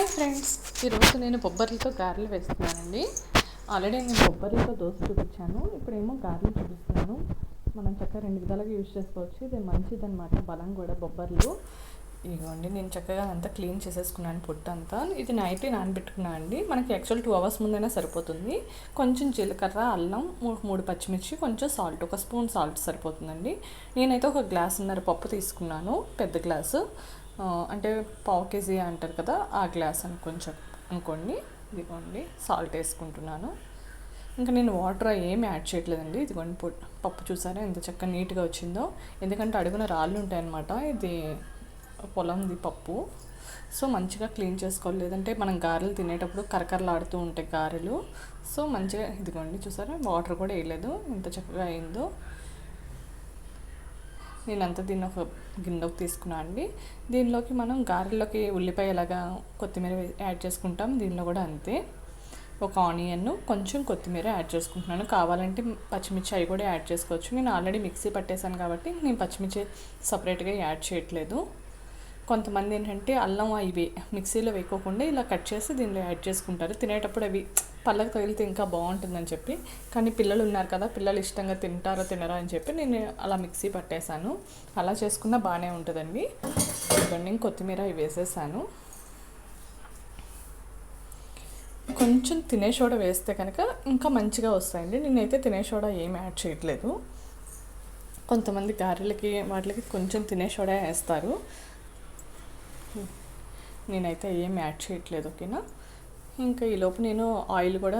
Hi friends, ఈరోజు నేను బొబ్బర్లతో గారెలు వేస్తున్నానండి. ఆల్రెడీ నేను బొబ్బర్లతో దోశ చూపించాను, ఇప్పుడేమో గారెలు చూపిస్తున్నాను. మనం చక్కగా 2 విధాలుగా యూజ్ చేసుకోవచ్చు. ఇది మంచిదన్నమాట, బలం కూడా బొబ్బర్లు. ఇదిగోండి, నేను చక్కగా అంతా క్లీన్ చేసేసుకున్నాను, పొట్టు అంతా. ఇది నైట్ నానబెట్టుకున్నాను అండి. మనకి యాక్చువల్ 2 hours ముందైనా సరిపోతుంది. కొంచెం జీలకర్ర, అల్లం, 3 పచ్చిమిర్చి, కొంచెం సాల్ట్, 1 స్పూన్ సాల్ట్ సరిపోతుందండి. నేనైతే 1 గ్లాసున్నర పప్పు తీసుకున్నాను, పెద్ద గ్లాసు. అంటే 1/2 kg అంటారు కదా, ఆ గ్లాస్ అని కొంచెం అనుకోండి. ఇదిగోండి, సాల్ట్ వేసుకుంటున్నాను. ఇంకా నేను వాటర్ ఏమి యాడ్ చేయట్లేదండి. ఇదిగోండి, పప్పు చూసారా ఎంత చక్కగా నీట్గా వచ్చిందో. ఎందుకంటే అడుగున రాళ్ళు ఉంటాయన్నమాట, ఇది పొలంది పప్పు. సో మంచిగా క్లీన్ చేసుకోవాలి, లేదంటే మనం గారెలు తినేటప్పుడు కరకరలాడుతూ ఉంటాయి గారెలు. సో మంచిగా, ఇదిగోండి చూసారా, వాటర్ కూడా వేయలేదు, ఎంత చక్కగా అయిందో. నేనంతా దీన్ని ఒక గిన్నెలోకి తీసుకున్నాను అండి. దీనిలోకి మనం గారెల్లోకి ఉల్లిపాయ ఎలాగా కొత్తిమీర యాడ్ చేసుకుంటాం, దీనిలో కూడా అంతే. ఒక ఆనియన్, కొంచెం కొత్తిమీర యాడ్ చేసుకుంటున్నాను. కావాలంటే పచ్చిమిర్చి అవి కూడా యాడ్ చేసుకోవచ్చు. నేను ఆల్రెడీ మిక్సీ పట్టేశాను కాబట్టి నేను పచ్చిమిర్చి సపరేట్గా యాడ్ చేయట్లేదు. కొంతమంది ఏంటంటే అల్లం అవి మిక్సీలో వేయకోకుండా ఇలా కట్ చేసి దీనిలో యాడ్ చేసుకుంటారు. తినేటప్పుడు అవి పళ్ళకు తగిలితే ఇంకా బాగుంటుందని చెప్పి. కానీ పిల్లలు ఉన్నారు కదా, పిల్లలు ఇష్టంగా తింటారో తినరా అని చెప్పి నేను అలా మిక్సీ పట్టేశాను. అలా చేసుకున్నా బాగానే ఉంటుందండి. ఇవన్నీ కొత్తిమీర ఇవి వేసేసాను. కొంచెం తినే సోడా వేస్తే కనుక ఇంకా మంచిగా వస్తాయండి. నేనైతే తినే సోడా ఏం యాడ్ చేయట్లేదు. కొంతమంది గారెలకి వాటికి కొంచెం తినే సోడా వేస్తారు, నేనైతే ఏం యాడ్ చేయట్లేదు. ఓకేనా. ఇంకా ఈలోపు నేను ఆయిల్ కూడా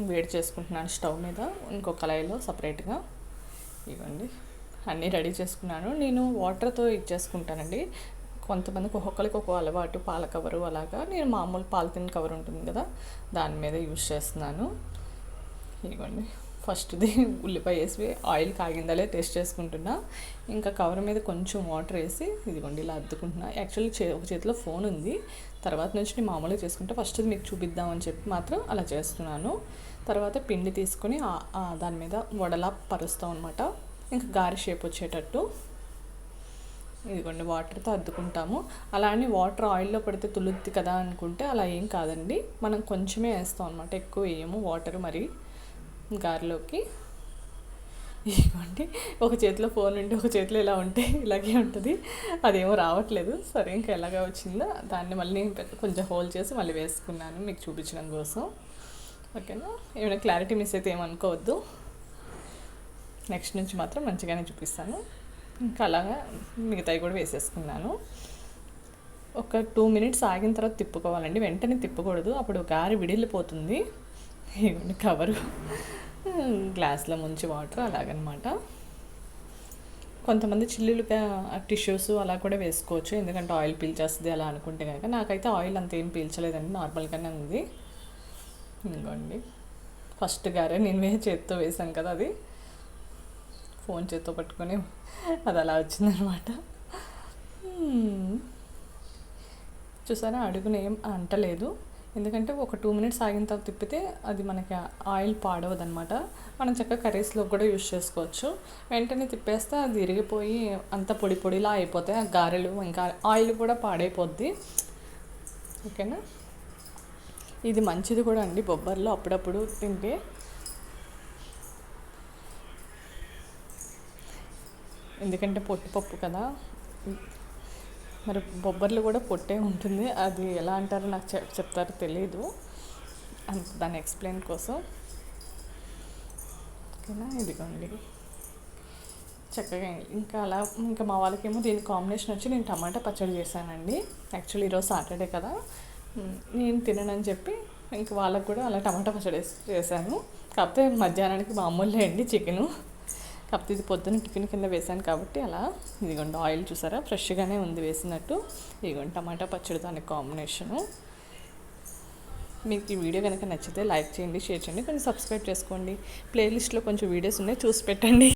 వేడి చేసుకుంటున్నాను స్టవ్ మీద, ఇంకో కళాయిలో సపరేట్గా. ఇవ్వండి, అన్నీ రెడీ చేసుకున్నాను. నేను వాటర్తో ఇచ్చేసుకుంటానండి. కొంతమందికి ఒక్కొక్కరికి ఒక అలవాటు, పాల కవరు అలాగా. నేను మామూలు పాలిథిన్ కవర్ ఉంటుంది కదా, దాని మీద యూజ్ చేస్తున్నాను. ఇవ్వండి, ఫస్ట్ది ఉల్లిపాయ వేసి ఆయిల్ కాగిందలే టేస్ట్ చేసుకుంటున్నా. ఇంకా కవర్ మీద కొంచెం వాటర్ వేసి ఇదిగోండి ఇలా అద్దుకుంటున్నా. యాక్చువల్లీ ఒక చేతిలో ఫోన్ ఉంది, తర్వాత నుంచి నేను మామూలుగా చేసుకుంటా. ఫస్ట్ మీకు చూపిద్దామని చెప్పి మాత్రం అలా చేస్తున్నాను. తర్వాత పిండి తీసుకొని దాని మీద వడలా పరుస్తాం అనమాట, ఇంకా గారె షేప్ వచ్చేటట్టు. ఇదిగోండి, వాటర్తో అద్దుకుంటాము. అలా అని వాటర్ ఆయిల్లో పడితే తులుద్ది కదా అనుకుంటే అలా ఏం కాదండి. మనం కొంచెమే వేస్తాం అనమాట, ఎక్కువ వేయము వాటర్ మరి గారెలోకి. ఇవ్వండి, ఒక చేతిలో ఫోన్ ఉంటే ఒక చేతిలో ఇలా ఉంటే ఇలాగే ఉంటుంది. అదేమో రావట్లేదు. సరే, ఇంకా ఎలాగా వచ్చిందో దాన్ని మళ్ళీ కొంచెం హోల్ చేసి మళ్ళీ వేసుకున్నాను మీకు చూపించడం కోసం. ఓకేనా. ఏమైనా క్లారిటీ మిస్ అయితే ఏమనుకోవద్దు. నెక్స్ట్ నుంచి మాత్రం మంచిగానే చూపిస్తాను. ఇంకా అలాగా మిగతాయి కూడా వేసేసుకున్నాను. ఒక 2 minutes ఆగిన తర్వాత తిప్పుకోవాలండి, వెంటనే తిప్పకూడదు, అప్పుడు గారె విడిల్లిపోతుంది. ఇవ్వండి, కవరు గ్లాస్లో ముంచి వాటర్ అలాగనమాట. కొంతమంది చిల్లులుగా టిష్యూస్ అలా కూడా వేసుకోవచ్చు, ఎందుకంటే ఆయిల్ పీల్చేస్తుంది అలా అనుకుంటే కనుక. నాకైతే ఆయిల్ అంత ఏం పీల్చలేదండి, నార్మల్గానే ఉంది. ఇంకోండి, ఫస్ట్ గారే నేను చేత్తో వేసాను కదా, అది ఫోన్ చేత్తో పట్టుకొని అది అలా వచ్చిందనమాట. చూసారా, అడుగున ఏం అంటలేదు, ఎందుకంటే ఒక 2 minutes ఆగిన తర్వాత తిప్పితే అది మనకి ఆయిల్ పాడవదనమాట. మనం చక్కగా కర్రీస్లో కూడా యూజ్ చేసుకోవచ్చు. వెంటనే తిప్పేస్తే అది ఇరిగిపోయి అంత పొడి పొడిలా అయిపోతాయి ఆ గారెలు, ఇంకా ఆయిల్ కూడా పాడైపోద్ది. ఓకేనా. ఇది మంచిది కూడా అండి బొబ్బర్లో అప్పుడప్పుడు తింటే. ఎందుకంటే పొట్టుపప్పు కదా, మరి బొబ్బర్లు కూడా పొట్టే ఉంటుంది. అది ఎలా అంటారో నాకు చెప్తారో తెలీదు, దాన్ని ఎక్స్ప్లెయిన్ కోసం. ఓకేనా. ఇదిగోండి, చక్కగా ఇంకా అలా. ఇంకా మా వాళ్ళకేమో దీని కాంబినేషన్ వచ్చి నేను టమాటా పచ్చడి చేశానండి. యాక్చువల్లీ ఈరోజు సాటర్డే కదా, నేను తిననని చెప్పి ఇంకా వాళ్ళకు కూడా అలా టమాటా పచ్చడి చేశాను. కాకపోతే మధ్యాహ్నానికి మామూలే అండి చికెను. కాకపోతే ఇది పొద్దున్న టిఫిన్ కింద వేసాను కాబట్టి అలా. ఇదిగోండి, ఆయిల్ చూసారా ఫ్రెష్గానే ఉంది వేసినట్టు. ఇదిగోండి, టమాటా పచ్చడి దానికి కాంబినేషను. మీకు ఈ వీడియో కనుక నచ్చితే లైక్ చేయండి, షేర్ చేయండి, కొంచెం సబ్స్క్రైబ్ చేసుకోండి. ప్లేలిస్ట్లో కొంచెం వీడియోస్ ఉన్నాయి, చూసి పెట్టండి.